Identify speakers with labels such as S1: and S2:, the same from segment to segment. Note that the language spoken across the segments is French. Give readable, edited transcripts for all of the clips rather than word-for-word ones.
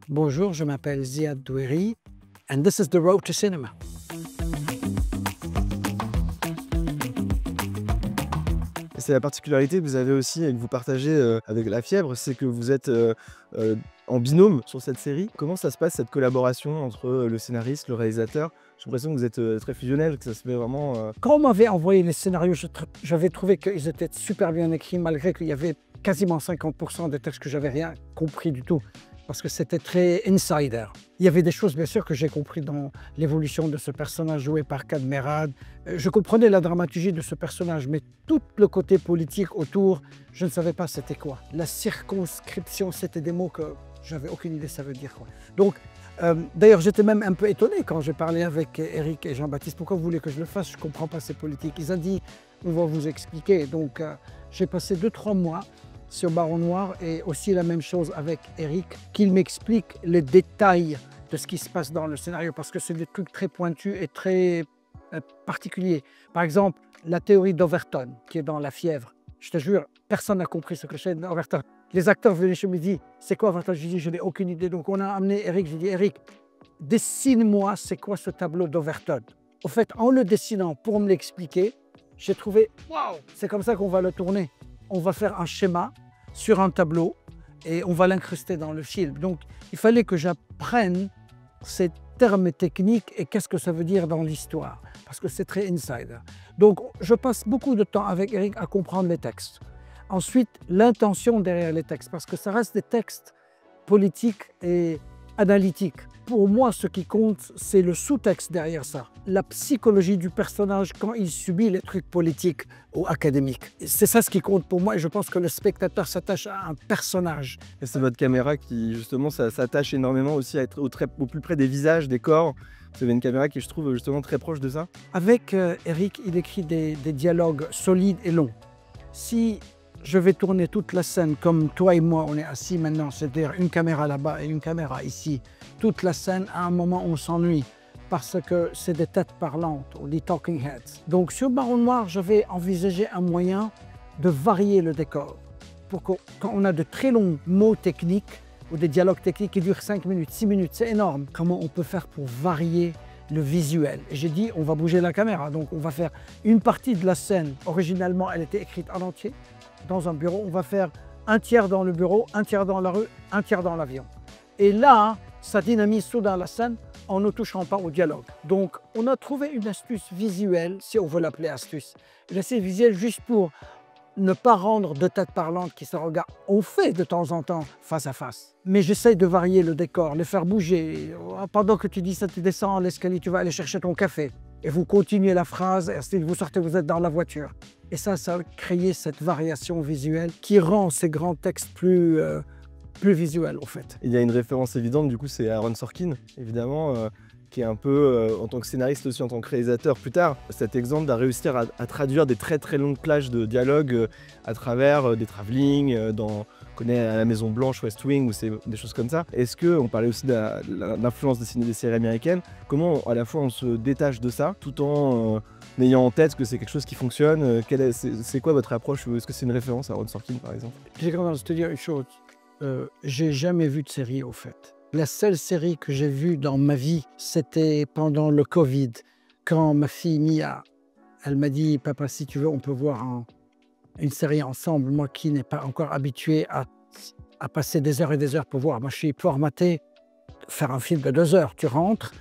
S1: Bonjour, je m'appelle Ziad Doueri and this is the road to cinema.
S2: C'est la particularité que vous avez aussi et que vous partagez avec La Fièvre, c'est que vous êtes en binôme sur cette série. Comment ça se passe cette collaboration entre le scénariste, le réalisateur? J'ai l'impression que vous êtes très fusionnel, que ça se fait vraiment...
S1: Quand on m'avait envoyé les scénarios, j'avais trouvé qu'ils étaient super bien écrits, malgré qu'il y avait quasiment 50% des textes que j'avais rien compris du tout, parce que c'était très insider. Il y avait des choses, bien sûr, que j'ai compris dans l'évolution de ce personnage joué par Kad Merad. Je comprenais la dramaturgie de ce personnage, mais tout le côté politique autour, je ne savais pas c'était quoi. La circonscription, c'était des mots que j'avais aucune idée ça veut dire quoi. Donc, d'ailleurs, j'étais même un peu étonné quand j'ai parlé avec Eric et Jean-Baptiste. Pourquoi vous voulez que je le fasse? Je ne comprends pas ces politiques. Ils ont dit, on va vous expliquer. Donc, j'ai passé 2-3 mois sur Baron Noir et aussi la même chose avec Eric, qu'il m'explique les détails de ce qui se passe dans le scénario parce que c'est des trucs très pointus et très particuliers. Par exemple, la théorie d'Overton qui est dans La Fièvre. Je te jure, personne n'a compris ce que c'est d'Overton. Les acteurs venaient chez moi et me disent c'est quoi Overton? Je dis je n'ai aucune idée. Donc on a amené Eric, j'ai dit Eric, dessine-moi c'est quoi ce tableau d'Overton. Au fait, en le dessinant pour me l'expliquer, j'ai trouvé waouh, c'est comme ça qu'on va le tourner. On va faire un schéma sur un tableau et on va l'incruster dans le film. Donc, il fallait que j'apprenne ces termes techniques et qu'est-ce que ça veut dire dans l'histoire, parce que c'est très insider. Donc, je passe beaucoup de temps avec Eric à comprendre les textes. Ensuite, l'intention derrière les textes, parce que ça reste des textes politiques et analytiques. Pour moi, ce qui compte, c'est le sous-texte derrière ça. La psychologie du personnage quand il subit les trucs politiques ou académiques. C'est ça ce qui compte pour moi et je pense que le spectateur s'attache à un personnage.
S2: Et c'est votre caméra qui, justement, ça s'attache énormément aussi à être au plus près des visages, des corps. Vous avez une caméra qui, je trouve, justement très proche de ça.
S1: Avec Eric, il écrit des dialogues solides et longs. Si je vais tourner toute la scène comme toi et moi, on est assis maintenant, c'est-à-dire une caméra là-bas et une caméra ici. Toute la scène, à un moment, on s'ennuie parce que c'est des têtes parlantes, ou des talking heads. Donc sur Baron Noir, je vais envisager un moyen de varier le décor. Pour que, quand on a de très longs mots techniques ou des dialogues techniques qui durent 5 minutes, 6 minutes, c'est énorme. Comment on peut faire pour varier le visuel? Et j'ai dit, on va bouger la caméra. Donc on va faire une partie de la scène. Originalement, elle était écrite en entier dans un bureau. On va faire un tiers dans le bureau, un tiers dans la rue, un tiers dans l'avion. Et là, ça dynamise soudain la scène en ne touchant pas au dialogue. Donc, on a trouvé une astuce visuelle, si on veut l'appeler astuce. Une astuce visuelle juste pour ne pas rendre deux têtes parlantes qui se regardent. On fait de temps en temps face à face. Mais j'essaye de varier le décor, les faire bouger. Pendant que tu dis ça, tu descends l'escalier, tu vas aller chercher ton café. Et vous continuez la phrase, et vous sortez, vous êtes dans la voiture. Et ça a créé cette variation visuelle qui rend ces grands textes plus visuels, au fait.
S2: Il y a une référence évidente, du coup, c'est Aaron Sorkin, évidemment, qui est un peu, en tant que scénariste aussi, en tant que réalisateur plus tard, cet exemple de réussir à traduire des très très longues plages de dialogue à travers des travelling, on connaît à la Maison Blanche, West Wing, ou c'est des choses comme ça. Est-ce que, on parlait aussi de l'influence des séries américaines, comment à la fois on se détache de ça, tout en ayant en tête que c'est quelque chose qui fonctionne? C'est quoi votre approche? Est-ce que c'est une référence à Aaron Sorkin, par exemple?
S1: J'ai commencé à te dire une chose, j'ai jamais vu de série, au fait. La seule série que j'ai vue dans ma vie, c'était pendant le Covid, quand ma fille Mia, elle m'a dit « Papa, si tu veux, on peut voir une série ensemble. » Moi qui n'ai pas encore habitué à passer des heures et des heures pour voir. Moi, je suis formaté, faire un film de 2 heures. Tu rentres,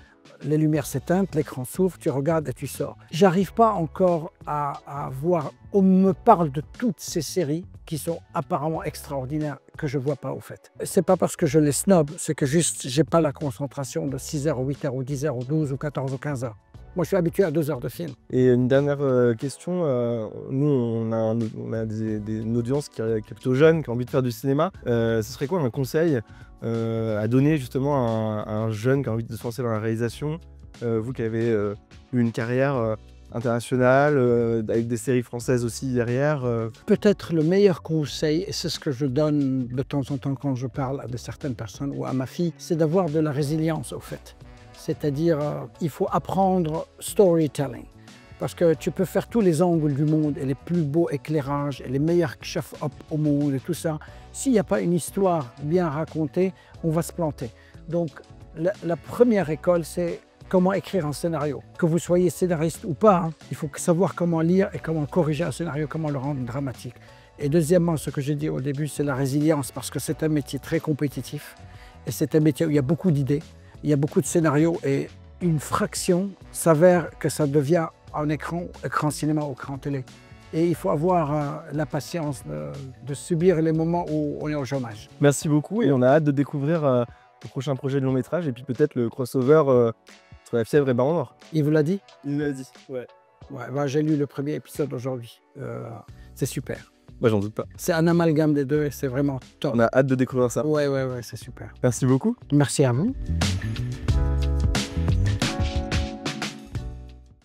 S1: les lumières s'éteignent, l'écran s'ouvre, tu regardes et tu sors. J'arrive pas encore à voir. On me parle de toutes ces séries qui sont apparemment extraordinaires que je vois pas au fait. C'est pas parce que je les snob, c'est que juste j'ai pas la concentration de 6 heures ou 8 heures ou 10 heures ou 12 ou 14 ou 15 heures. Moi, je suis habitué à 2 heures de film.
S2: Et une dernière question, nous, on a une audience qui est plutôt jeune, qui a envie de faire du cinéma. Ce serait quoi un conseil à donner justement à un jeune qui a envie de se lancer dans la réalisation? Vous qui avez eu une carrière internationale, avec des séries françaises aussi derrière.
S1: Peut-être le meilleur conseil, et c'est ce que je donne de temps en temps quand je parle à certaines personnes ou à ma fille, c'est d'avoir de la résilience au fait. C'est-à-dire, il faut apprendre storytelling. Parce que tu peux faire tous les angles du monde et les plus beaux éclairages et les meilleurs chefs-op au monde et tout ça. S'il n'y a pas une histoire bien racontée, on va se planter. Donc, la première école, c'est comment écrire un scénario. Que vous soyez scénariste ou pas, hein, il faut savoir comment lire et comment corriger un scénario, comment le rendre dramatique. Et deuxièmement, ce que j'ai dit au début, c'est la résilience, parce que c'est un métier très compétitif. Et c'est un métier où il y a beaucoup d'idées, il y a beaucoup de scénarios, et une fraction s'avère que ça devient un écran cinéma ou écran télé. Et il faut avoir la patience de subir les moments où on est au chômage.
S2: Merci beaucoup et on a hâte de découvrir le prochain projet de long métrage et puis peut-être le crossover entre La Fièvre et Baron Noir.
S1: Il vous l'a dit?
S2: Il l'a dit, ouais.
S1: Ouais, bah, j'ai lu le premier épisode aujourd'hui. C'est super.
S2: Moi, j'en doute pas.
S1: C'est un amalgame des deux et c'est vraiment top.
S2: On a hâte de découvrir ça.
S1: Ouais, c'est super.
S2: Merci beaucoup.
S1: Merci à vous.